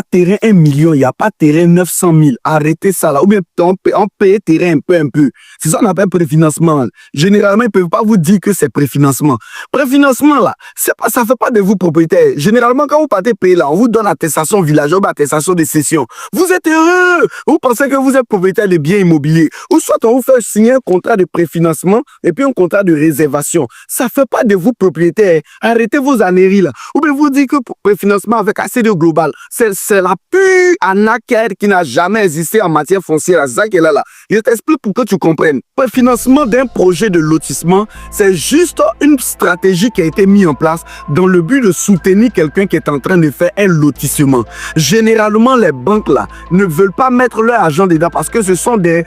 terrain 1 million, il n'y a pas terrain 900 000. Arrêtez ça là. Ou bien on paye terrain un peu. C'est ça qu'on appelle préfinancement. Généralement, ils ne peuvent pas vous dire que c'est préfinancement. Préfinancement là, ça ne fait pas de vous propriétaire. Généralement, quand vous partez payer là, on vous donne attestation villageoise, attestation de cession. Vous êtes heureux. Vous pensez que vous êtes propriétaire de biens immobiliers. Ou soit on vous fait signer un contrat de préfinancement et puis un contrat de réservation. Ça ne fait pas de vous propriétaire. Arrêtez vos âneries là. Ou bien vous dites que préfinancement avec ACD Global, c'est la pure arnaque qui n'a jamais existé en matière foncière. C'est ça qu'elle est là. Je t'explique pour que tu comprennes. Le financement d'un projet de lotissement, c'est juste une stratégie qui a été mise en place dans le but de soutenir quelqu'un qui est en train de faire un lotissement. Généralement, les banques là ne veulent pas mettre leur argent dedans parce que ce sont des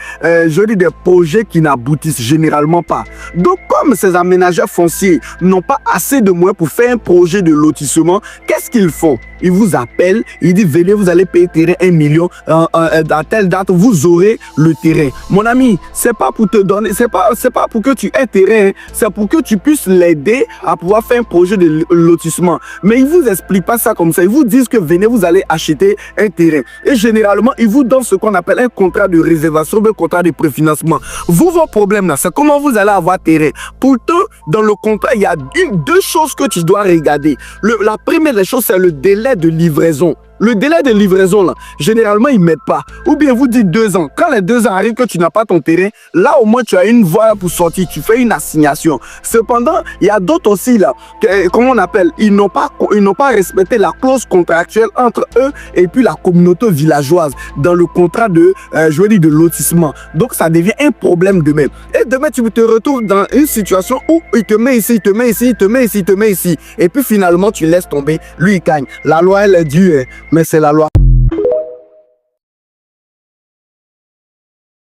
projets qui n'aboutissent généralement pas. Donc, comme ces aménageurs fonciers n'ont pas assez de moyens pour faire un projet de lotissement, qu'est-ce qu'ils font? Ils vous appellent, ils disent venez, vous allez payer terrain 1 million, dans telle date, vous aurez le terrain. Mon ami, c'est pas pour te donner, c'est pas pour que tu aies terrain, c'est pour que tu puisses l'aider à pouvoir faire un projet de lotissement. Mais ils vous expliquent pas ça comme ça. Ils vous disent que venez, vous allez acheter un terrain. Et généralement, ils vous donnent ce qu'on appelle un contrat de réservation, un contrat de préfinancement. Vos problèmes là, c'est comment vous allez avoir terrain. Pourtant, dans le contrat, il y a deux choses que tu dois regarder. La première des choses, c'est le délai de livraison. Le délai de livraison, là, généralement, ils ne mettent pas. Ou bien vous dites 2 ans. Quand les 2 ans arrivent que tu n'as pas ton terrain, là, au moins, tu as une voie pour sortir. Tu fais une assignation. Cependant, il y a d'autres aussi, là, comment on appelle, ils n'ont pas respecté la clause contractuelle entre eux et puis la communauté villageoise dans le contrat de, de lotissement. Donc, ça devient un problème demain. Et demain, tu te retrouves dans une situation où il te met ici, il te met ici, il te met ici, il te met ici. Et puis, finalement, tu laisses tomber. Lui, il gagne. La loi, elle est dure. Mais c'est la loi.